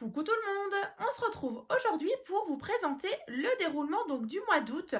Coucou tout le monde, on se retrouve aujourd'hui pour vous présenter le déroulement du mois d'août.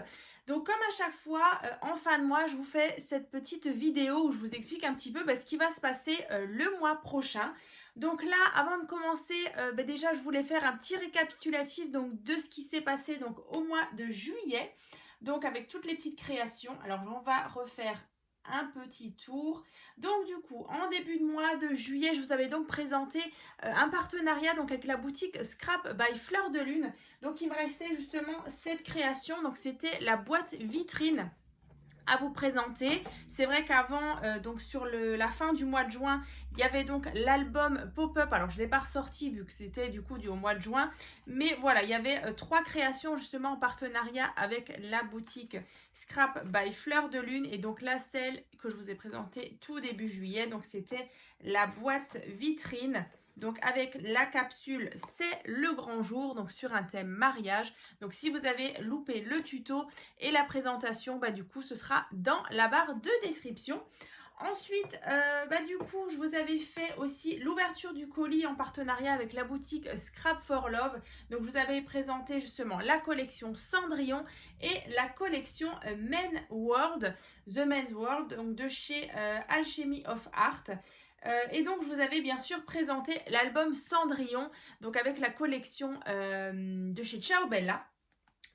Donc comme à chaque fois, en fin de mois, je vous fais cette petite vidéo où je vous explique un petit peu ce qui va se passer le mois prochain. Donc là, avant de commencer, déjà je voulais faire un petit récapitulatif de ce qui s'est passé au mois de juillet. Donc avec toutes les petites créations. Alors on va refaire un petit tour. Donc du coup, en début de mois de juillet, je vous avais donc présenté un partenariat avec la boutique Scrap by Fleur de Lune. Donc il me restait justement cette création, donc c'était la boîte vitrine à vous présenter. C'est vrai qu'avant, sur la fin du mois de juin, il y avait donc l'album Pop-up. Alors je ne l'ai pas ressorti vu que c'était du coup au mois de juin. Mais voilà, il y avait trois créations justement en partenariat avec la boutique Scrap by Fleur de Lune. Et donc là, celle que je vous ai présentée tout début juillet, donc c'était la boîte vitrine. Donc avec la capsule, c'est le grand jour, donc sur un thème mariage. Donc si vous avez loupé le tuto et la présentation, du coup, ce sera dans la barre de description. Ensuite, du coup, je vous avais fait aussi l'ouverture du colis en partenariat avec la boutique Scrap for Love. Donc, je vous avais présenté justement la collection Cendrillon et la collection Men World, The Men's World, donc de chez Alchemy of Art. Et donc, je vous avais bien sûr présenté l'album Cendrillon, donc avec la collection de chez Ciao Bella.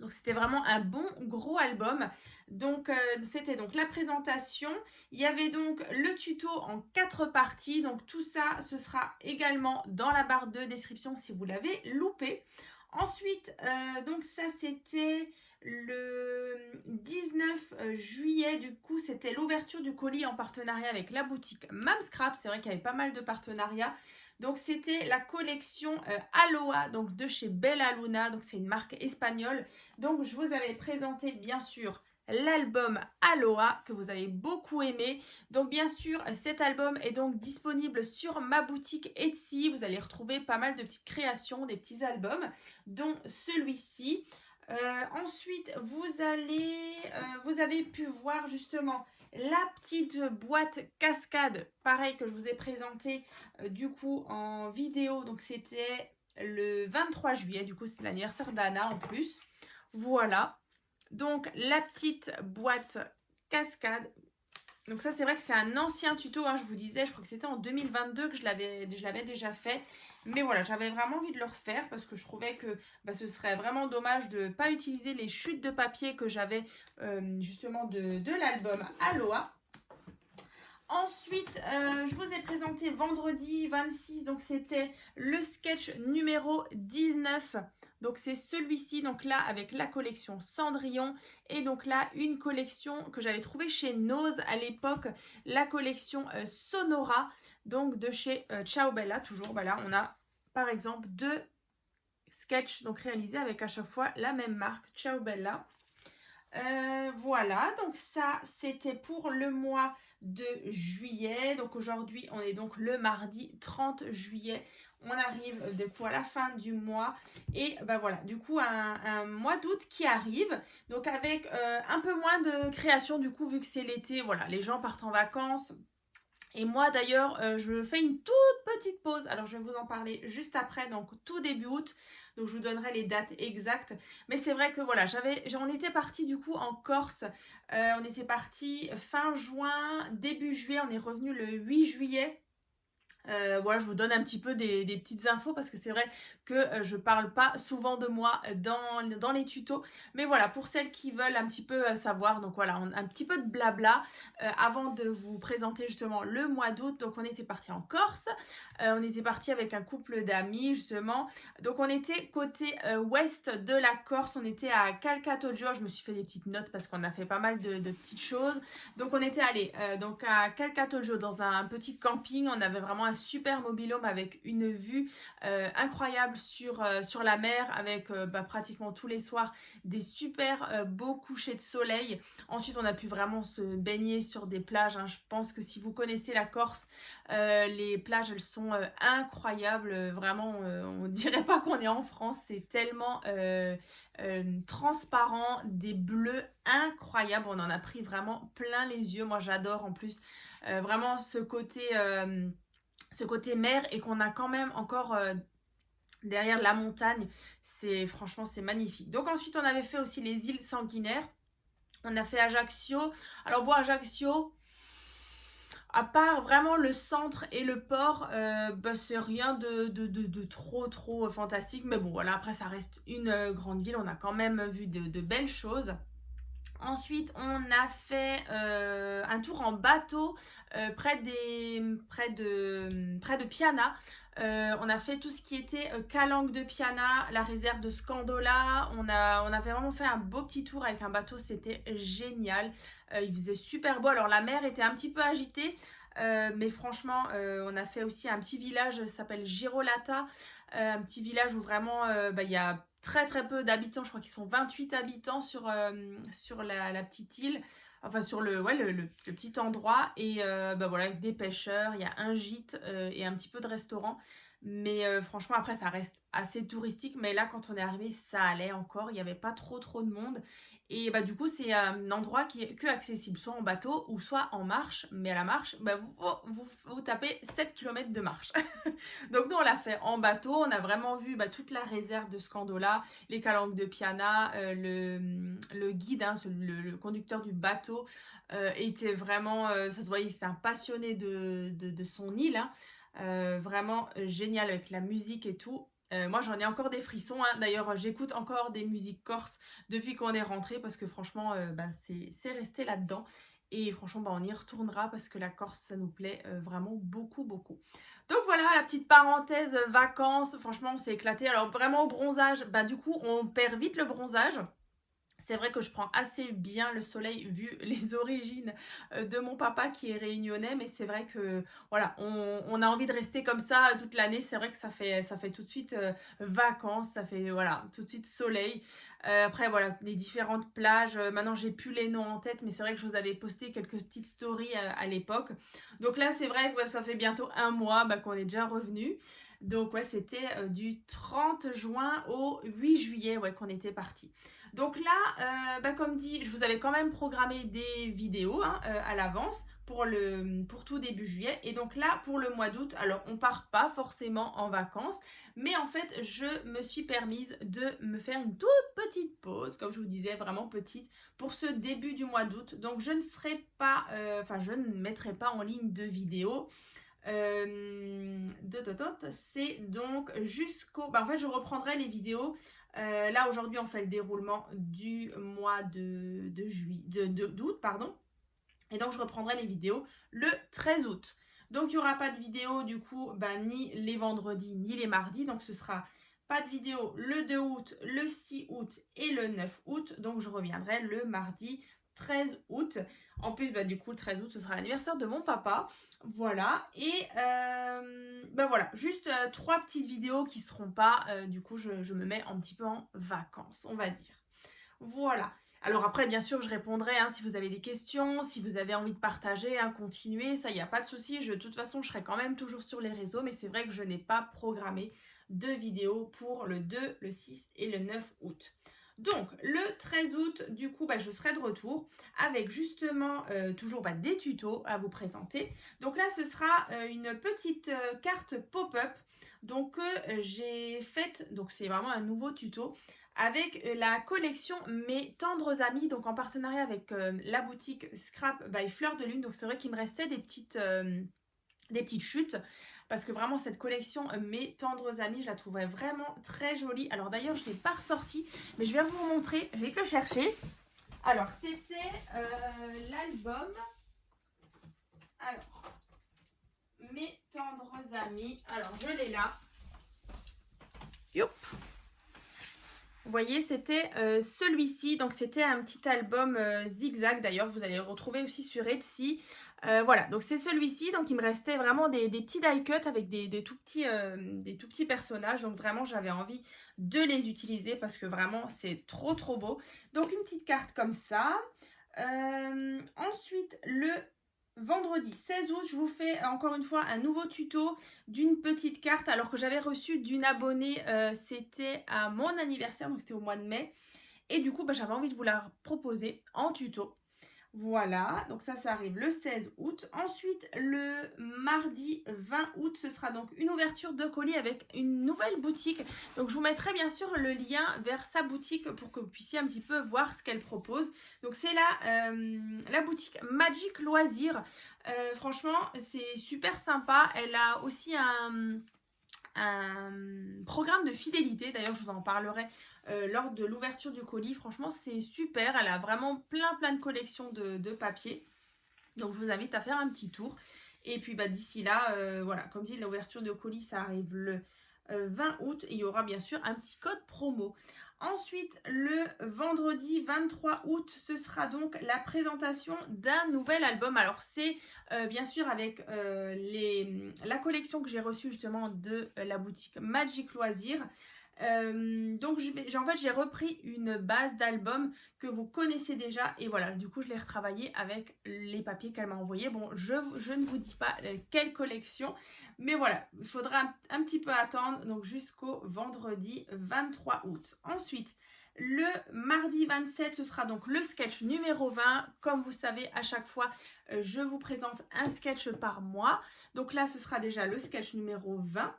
Donc c'était vraiment un bon gros album. Donc c'était donc la présentation. Il y avait donc le tuto en 4 parties. Donc tout ça, ce sera également dans la barre de description si vous l'avez loupé. Ensuite, donc ça c'était le 19 juillet, du coup c'était l'ouverture du colis en partenariat avec la boutique Mam Scrap. C'est vrai qu'il y avait pas mal de partenariats. Donc c'était la collection Aloha, donc de chez Bella Luna, donc c'est une marque espagnole. Donc je vous avais présenté bien sûr l'album Aloha que vous avez beaucoup aimé. Donc bien sûr cet album est donc disponible sur ma boutique Etsy. Vous allez retrouver pas mal de petites créations, des petits albums, dont celui-ci. Ensuite vous avez pu voir justement la petite boîte cascade, pareil que je vous ai présenté du coup en vidéo. Donc c'était le 23 juillet, du coup c'est l'anniversaire d'Anna en plus. Voilà, donc la petite boîte cascade. Donc ça c'est vrai que c'est un ancien tuto, je vous disais, je crois que c'était en 2022 que je l'avais déjà fait. Mais voilà, j'avais vraiment envie de le refaire parce que je trouvais que ce serait vraiment dommage de ne pas utiliser les chutes de papier que j'avais justement de l'album Aloha. Ensuite, je vous ai présenté vendredi 26, donc c'était le sketch numéro 19. Donc c'est celui-ci, donc là avec la collection Cendrillon. Et donc là, une collection que j'avais trouvée chez Nose à l'époque, la collection Sonora, donc de chez Ciao Bella. Toujours, là on a par exemple deux sketchs donc réalisés avec à chaque fois la même marque, Ciao Bella. Voilà, donc ça c'était pour le mois de juillet. Donc aujourd'hui on est donc le mardi 30 juillet. On arrive du coup à la fin du mois. Et voilà, du coup un mois d'août qui arrive. Donc avec un peu moins de création du coup vu que c'est l'été. Voilà, les gens partent en vacances. Et moi d'ailleurs, je fais une toute petite pause. Alors je vais vous en parler juste après, donc tout début août. Donc je vous donnerai les dates exactes. Mais c'est vrai que voilà, on était parti du coup en Corse. On était parti fin juin, début juillet. On est revenu le 8 juillet. Voilà, je vous donne un petit peu des petites infos parce que c'est vrai que je parle pas souvent de moi dans les tutos. Mais voilà, pour celles qui veulent un petit peu savoir, donc voilà, un petit peu de blabla avant de vous présenter justement le mois d'août. Donc on était parti en Corse, on était parti avec un couple d'amis justement. Donc on était côté ouest de la Corse, on était à Calcatoggio. Je me suis fait des petites notes parce qu'on a fait pas mal de petites choses. Donc on était allé donc à Calcatoggio dans un petit camping. On avait vraiment un super mobil-home avec une vue incroyable sur la mer, avec pratiquement tous les soirs des super beaux couchers de soleil. Ensuite on a pu vraiment se baigner sur des plages, Je pense que si vous connaissez la Corse, les plages elles sont incroyables, vraiment on dirait pas qu'on est en France, c'est tellement transparent, des bleus incroyables. On en a pris vraiment plein les yeux. Moi j'adore en plus vraiment ce côté mer, et qu'on a quand même encore derrière la montagne. Franchement, c'est magnifique. Donc ensuite, on avait fait aussi les îles Sanguinaires. On a fait Ajaccio. Alors bon, Ajaccio, à part vraiment le centre et le port, bah, c'est rien de trop fantastique. Mais bon, voilà, après ça reste une grande ville. On a quand même vu de belles choses. Ensuite, on a fait un tour en bateau près de Piana. On a fait tout ce qui était Calanque de Piana, la réserve de Scandola. On avait vraiment fait un beau petit tour avec un bateau, c'était génial. Il faisait super beau. Alors la mer était un petit peu agitée, mais franchement, on a fait aussi un petit village, ça s'appelle Girolata. Un petit village où vraiment bah, il y a très peu d'habitants. Je crois qu'ils sont 28 habitants sur la petite île. Enfin, sur le petit endroit. Et bah voilà, avec des pêcheurs, il y a un gîte et un petit peu de restaurant. Mais franchement, après, ça reste assez touristique. Mais là, quand on est arrivé, ça allait encore. Il n'y avait pas trop de monde. Et bah, du coup, c'est un endroit qui est que accessible, soit en bateau ou soit en marche. Mais à la marche, bah, vous tapez 7 km de marche. Donc, nous, on l'a fait en bateau. On a vraiment vu bah, toute la réserve de Scandola, les calanques de Piana, le guide, hein, le conducteur du bateau, était vraiment, ça se voyait que c'est un passionné de son île, hein. Vraiment génial avec la musique et tout. Moi j'en ai encore des frissons, hein. D'ailleurs j'écoute encore des musiques corses depuis qu'on est rentré parce que franchement bah, c'est resté là-dedans. Et franchement bah, on y retournera parce que la Corse ça nous plaît vraiment beaucoup. Donc voilà la petite parenthèse vacances, franchement on s'est éclaté. Alors vraiment au bronzage, bah du coup on perd vite le bronzage. C'est vrai que je prends assez bien le soleil vu les origines de mon papa qui est réunionnais, mais c'est vrai que voilà, on a envie de rester comme ça toute l'année. C'est vrai que ça fait tout de suite vacances, ça fait voilà, tout de suite soleil. Après voilà, les différentes plages. Maintenant j'ai plus les noms en tête, mais c'est vrai que je vous avais posté quelques petites stories à l'époque. Donc là c'est vrai que ça fait bientôt un mois bah, qu'on est déjà revenu. Donc ouais, c'était du 30 juin au 8 juillet ouais, qu'on était parti. Donc là, bah, comme dit, je vous avais quand même programmé des vidéos hein, à l'avance pour tout début juillet. Et donc là, pour le mois d'août, alors on part pas forcément en vacances, mais en fait, je me suis permise de me faire une toute petite pause, comme je vous disais, vraiment petite, pour ce début du mois d'août. Donc je ne serai pas, je ne mettrai pas en ligne de vidéos. C'est donc jusqu'au... Bah, en fait, je reprendrai les vidéos. Là, aujourd'hui, on fait le déroulement du mois d'août, pardon. Et donc, je reprendrai les vidéos le 13 août. Donc, il n'y aura pas de vidéo, du coup, bah, ni les vendredis, ni les mardis. Donc, ce sera pas de vidéo le 2 août, le 6 août et le 9 août. Donc, je reviendrai le mardi 13 août. En plus, bah, du coup, le 13 août, ce sera l'anniversaire de mon papa. Voilà. Et voilà, juste 3 petites vidéos qui ne seront pas, du coup, je me mets un petit peu en vacances, on va dire. Voilà. Alors après, bien sûr, je répondrai hein, si vous avez des questions, si vous avez envie de partager, hein, continuer, ça, il n'y a pas de souci. De toute façon, je serai quand même toujours sur les réseaux, mais c'est vrai que je n'ai pas programmé de vidéos pour le 2, le 6 et le 9 août. Donc, le 13 août, du coup, bah, je serai de retour avec justement toujours des tutos à vous présenter. Donc là, ce sera une petite carte pop-up donc j'ai faite, donc c'est vraiment un nouveau tuto avec la collection Mes Tendres Amis, donc en partenariat avec la boutique Scrap by Fleur de Lune. Donc c'est vrai qu'il me restait des petites chutes parce que vraiment cette collection Mes Tendres Amis, je la trouverais vraiment très jolie. Alors d'ailleurs, je ne l'ai pas ressortie, mais je vais vous montrer, je vais que le chercher. Alors, c'était l'album. Alors, Mes Tendres Amis. Alors, je l'ai là. Youp. Vous voyez, c'était celui-ci. Donc, c'était un petit album zigzag. D'ailleurs, vous allez le retrouver aussi sur Etsy. Voilà, donc c'est celui-ci. Donc, il me restait vraiment des petits die cuts avec des tout petits personnages. Donc, vraiment, j'avais envie de les utiliser parce que vraiment, c'est trop beau. Donc, une petite carte comme ça. Ensuite, le vendredi 16 août, je vous fais encore une fois un nouveau tuto d'une petite carte alors que j'avais reçu d'une abonnée, c'était à mon anniversaire, donc c'était au mois de mai. Et du coup, j'avais envie de vous la proposer en tuto. Voilà, donc ça arrive le 16 août. Ensuite, le mardi 20 août, ce sera donc une ouverture de colis avec une nouvelle boutique. Donc je vous mettrai bien sûr le lien vers sa boutique pour que vous puissiez un petit peu voir ce qu'elle propose. Donc c'est la boutique Magic Loisirs. Franchement, c'est super sympa. Elle a aussi un programme de fidélité. D'ailleurs, je vous en parlerai lors de l'ouverture du colis. Franchement, c'est super. Elle a vraiment plein de collections de papier. Donc, je vous invite à faire un petit tour. Et puis, d'ici là, voilà, comme dit, l'ouverture de colis, ça arrive le 20 août. Et il y aura bien sûr un petit code promo. Ensuite, le vendredi 23 août, ce sera donc la présentation d'un nouvel album. Alors, c'est bien sûr avec la collection que j'ai reçue justement de la boutique Magic Loisirs. Donc en fait j'ai repris une base d'album que vous connaissez déjà et voilà, du coup je l'ai retravaillé avec les papiers qu'elle m'a envoyés. Bon, je ne vous dis pas quelle collection, mais voilà, il faudra un petit peu attendre, donc jusqu'au vendredi 23 août. Ensuite, le mardi 27, ce sera donc le sketch numéro 20. Comme vous savez, à chaque fois, je vous présente un sketch par mois. Donc là, ce sera déjà le sketch numéro 20.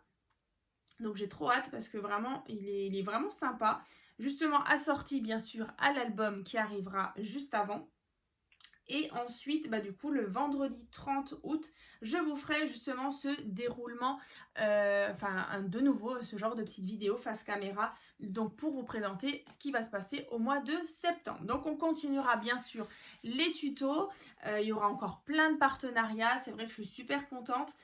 Donc j'ai trop hâte parce que vraiment, il est vraiment sympa. Justement assorti bien sûr à l'album qui arrivera juste avant. Et ensuite, du coup, le vendredi 30 août, je vous ferai justement ce déroulement, de nouveau, ce genre de petite vidéo face caméra, donc pour vous présenter ce qui va se passer au mois de septembre. Donc, on continuera bien sûr les tutos, il y aura encore plein de partenariats, c'est vrai que je suis super contente.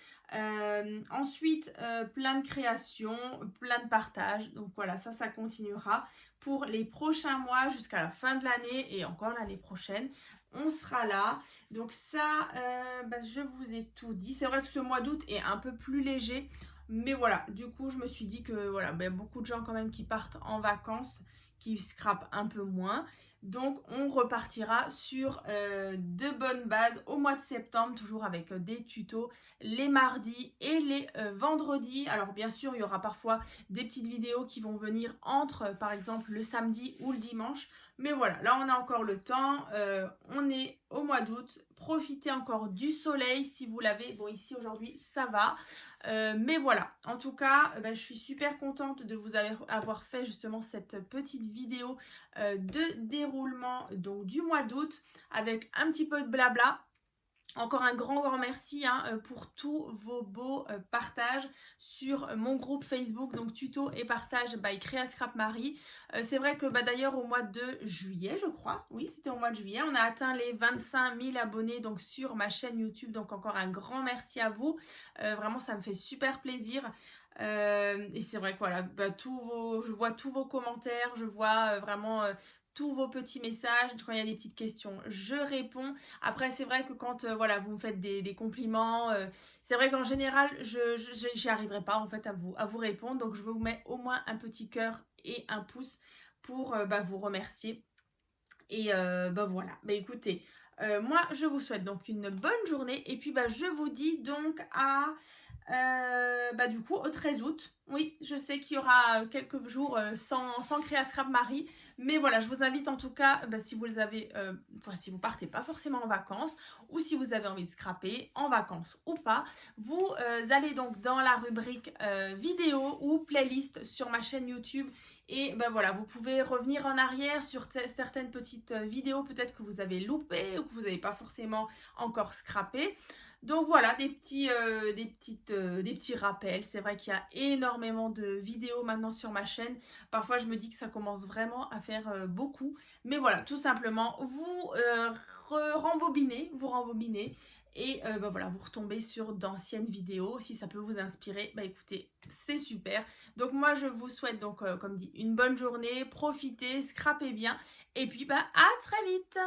Ensuite, plein de créations, plein de partages, donc voilà, ça continuera pour les prochains mois jusqu'à la fin de l'année et encore l'année prochaine. On sera là. Donc ça, je vous ai tout dit. C'est vrai que ce mois d'août est un peu plus léger. Mais voilà, du coup, je me suis dit que voilà, beaucoup de gens quand même qui partent en vacances, qui scrapent un peu moins. Donc, on repartira sur de bonnes bases au mois de septembre, toujours avec des tutos les mardis et les vendredis. Alors, bien sûr, il y aura parfois des petites vidéos qui vont venir entre, par exemple, le samedi ou le dimanche. Mais voilà, là, on a encore le temps. On est au mois d'août. Profitez encore du soleil si vous l'avez. Bon, ici, aujourd'hui, ça va. Mais voilà, en tout cas, je suis super contente de vous avoir fait justement cette petite vidéo de déroulement donc, du mois d'août avec un petit peu de blabla. Encore un grand merci pour tous vos beaux partages sur mon groupe Facebook, donc tuto et partage by Créa Scrap Marie. C'est vrai que d'ailleurs au mois de juillet, je crois, oui c'était au mois de juillet, on a atteint les 25 000 abonnés donc sur ma chaîne YouTube, donc encore un grand merci à vous. Vraiment ça me fait super plaisir. Et c'est vrai que voilà, je vois tous vos commentaires, je vois vraiment tous vos petits messages, quand il y a des petites questions, je réponds. Après, c'est vrai que quand vous me faites des compliments, c'est vrai qu'en général, j'y arriverai pas en fait à vous répondre. Donc, je vous mets au moins un petit cœur et un pouce pour vous remercier. Et voilà, écoutez, moi, je vous souhaite donc une bonne journée. Et puis, je vous dis donc du coup au 13 août. Oui, je sais qu'il y aura quelques jours sans Créa Scrap Marie, mais voilà, je vous invite en tout cas, si vous avez, si vous partez pas forcément en vacances ou si vous avez envie de scraper en vacances ou pas, vous allez donc dans la rubrique vidéo ou playlist sur ma chaîne YouTube et voilà, vous pouvez revenir en arrière sur certaines petites vidéos peut-être que vous avez loupées ou que vous n'avez pas forcément encore scrappé. Donc voilà, des petits rappels. C'est vrai qu'il y a énormément de vidéos maintenant sur ma chaîne. Parfois, je me dis que ça commence vraiment à faire beaucoup. Mais voilà, tout simplement, vous rembobinez et voilà, vous retombez sur d'anciennes vidéos. Si ça peut vous inspirer, écoutez, c'est super. Donc moi, je vous souhaite donc, comme dit, une bonne journée. Profitez, scrapez bien. Et puis, à très vite!